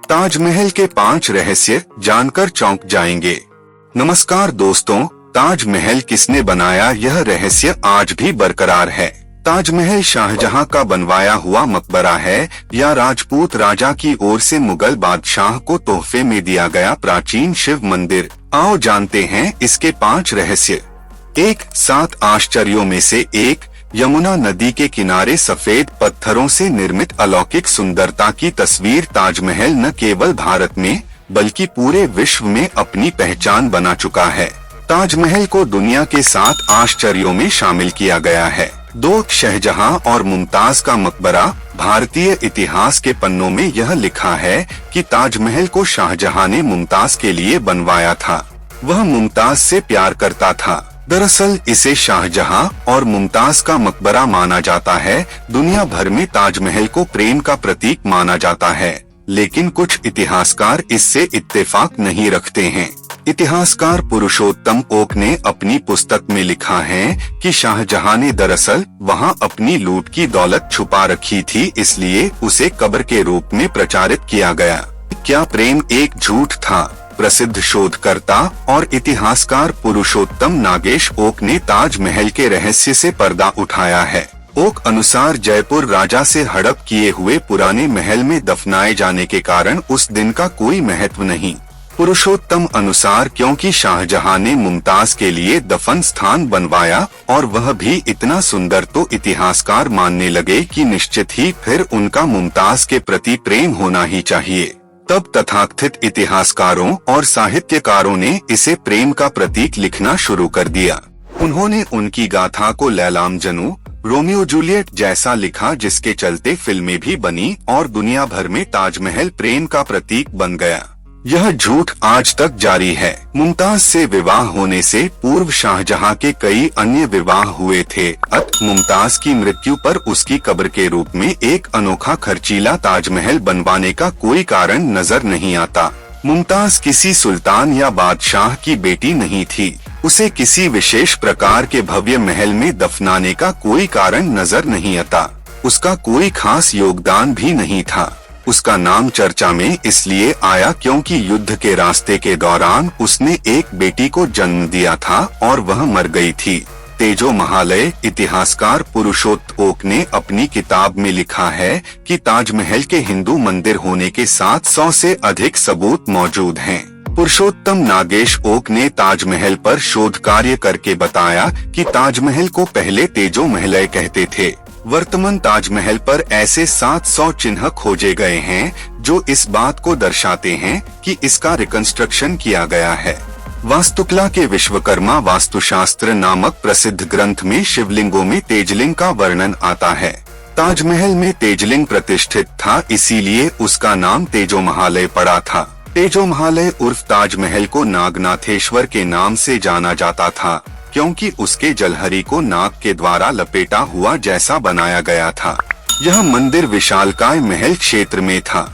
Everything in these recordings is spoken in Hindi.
ताजमहल के 5 रहस्य जानकर चौंक जाएंगे। नमस्कार दोस्तों, ताजमहल किसने बनाया, यह रहस्य आज भी बरकरार है। ताजमहल शाहजहां का बनवाया हुआ मकबरा है या राजपूत राजा की ओर से मुगल बादशाह को तोहफे में दिया गया प्राचीन शिव मंदिर? आओ जानते हैं इसके 5 रहस्य। 1. 7 आश्चर्यों में से एक। यमुना नदी के किनारे सफेद पत्थरों से निर्मित अलौकिक सुंदरता की तस्वीर। ताजमहल न केवल भारत में बल्कि पूरे विश्व में अपनी पहचान बना चुका है। ताजमहल को दुनिया के 7 आश्चर्यों में शामिल किया गया है। 2. शाहजहां और मुमताज का मकबरा। भारतीय इतिहास के पन्नों में यह लिखा है कि ताजमहल को शाहजहां ने मुमताज के लिए बनवाया था। वह मुमताज से प्यार करता था। दरअसल इसे शाहजहां और मुमताज का मकबरा माना जाता है। दुनिया भर में ताजमहल को प्रेम का प्रतीक माना जाता है, लेकिन कुछ इतिहासकार इससे इत्तेफाक नहीं रखते हैं। इतिहासकार पुरुषोत्तम ओक ने अपनी पुस्तक में लिखा है कि शाहजहां ने दरअसल वहां अपनी लूट की दौलत छुपा रखी थी, इसलिए उसे कब्र के रूप में प्रचारित किया गया। क्या प्रेम एक झूठ था? प्रसिद्ध शोधकर्ता और इतिहासकार पुरुषोत्तम नागेश ओक ने ताजमहल के रहस्य से पर्दा उठाया है। ओक अनुसार जयपुर राजा से हड़प किए हुए पुराने महल में दफनाए जाने के कारण उस दिन का कोई महत्व नहीं। पुरुषोत्तम अनुसार क्योंकि शाहजहां ने मुमताज के लिए दफन स्थान बनवाया और वह भी इतना सुंदर, तो इतिहासकार मानने लगे कि निश्चित ही फिर उनका मुमताज के प्रति प्रेम होना ही चाहिए। तब तथाकथित इतिहासकारों और साहित्यकारों ने इसे प्रेम का प्रतीक लिखना शुरू कर दिया। उन्होंने उनकी गाथा को लैला मजनू, रोमियो जूलियट जैसा लिखा, जिसके चलते फिल्में भी बनी और दुनिया भर में ताजमहल प्रेम का प्रतीक बन गया। यह झूठ आज तक जारी है। मुमताज से विवाह होने से पूर्व शाहजहां के कई अन्य विवाह हुए थे। मुमताज की मृत्यु पर उसकी कब्र के रूप में एक अनोखा खर्चीला ताजमहल बनवाने का कोई कारण नजर नहीं आता। मुमताज किसी सुल्तान या बादशाह की बेटी नहीं थी। उसे किसी विशेष प्रकार के भव्य महल में दफनाने का कोई कारण नजर नहीं आता। उसका कोई खास योगदान भी नहीं था। उसका नाम चर्चा में इसलिए आया क्योंकि युद्ध के रास्ते के दौरान उसने एक बेटी को जन्म दिया था और वह मर गई थी। तेजो महालय। इतिहासकार पुरुषोत्तम ओक ने अपनी किताब में लिखा है कि ताजमहल के हिंदू मंदिर होने के 700 से अधिक सबूत मौजूद हैं। पुरुषोत्तम नागेश ओक ने ताजमहल पर शोध कार्य करके बताया कि ताजमहल को पहले तेजो महलय कहते थे। वर्तमान ताजमहल पर ऐसे 700 चिन्ह खोजे गए हैं जो इस बात को दर्शाते हैं कि इसका रिकंस्ट्रक्शन किया गया है। वास्तुकला के विश्वकर्मा वास्तुशास्त्र नामक प्रसिद्ध ग्रंथ में शिवलिंगों में तेजलिंग का वर्णन आता है। ताजमहल में तेजलिंग प्रतिष्ठित था, इसीलिए उसका नाम तेजो महालय पड़ा था। तेजो महालय उर्फ ताजमहल को नागनाथेश्वर के नाम से जाना जाता था, क्योंकि उसके जलहरी को नाग के द्वारा लपेटा हुआ जैसा बनाया गया था। यह मंदिर विशालकाय महल क्षेत्र में था।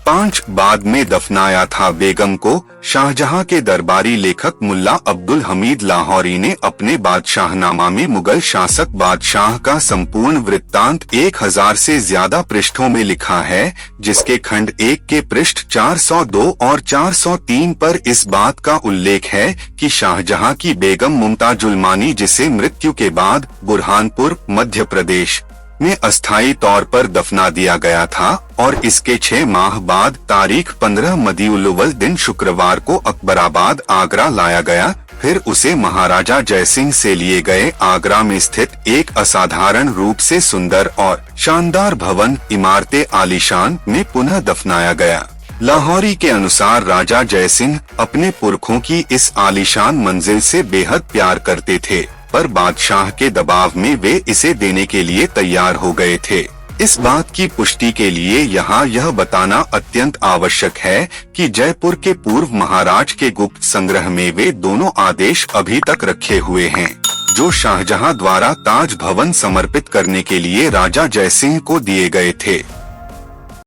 5 बाद में दफनाया था बेगम को। शाहजहां के दरबारी लेखक मुल्ला अब्दुल हमीद लाहौरी ने अपने बादशाहनामा में मुगल शासक बादशाह का संपूर्ण वृत्तांत 1000 से ज्यादा पृष्ठों में लिखा है, जिसके खंड 1 के पृष्ठ 402 और 403 पर इस बात का उल्लेख है कि शाहजहां की बेगम मुमताजुल मानी, जिसे मृत्यु के बाद बुरहानपुर मध्य प्रदेश में अस्थायी तौर पर दफना दिया गया था और इसके 6 माह बाद तारीख 15 मदीउल-अव्वल दिन शुक्रवार को अकबराबाद आगरा लाया गया। फिर उसे महाराजा जयसिंह से लिए गए आगरा में स्थित एक असाधारण रूप से सुंदर और शानदार भवन इमारते आलीशान में पुनः दफनाया गया। लाहौरी के अनुसार राजा जयसिंह अपने पुरखों की इस आलीशान मंजिल से बेहद प्यार करते थे, पर बादशाह के दबाव में वे इसे देने के लिए तैयार हो गए थे। इस बात की पुष्टि के लिए यहाँ यह बताना अत्यंत आवश्यक है कि जयपुर के पूर्व महाराज के गुप्त संग्रह में वे दोनों आदेश अभी तक रखे हुए हैं, जो शाहजहां द्वारा ताज भवन समर्पित करने के लिए राजा जयसिंह को दिए गए थे।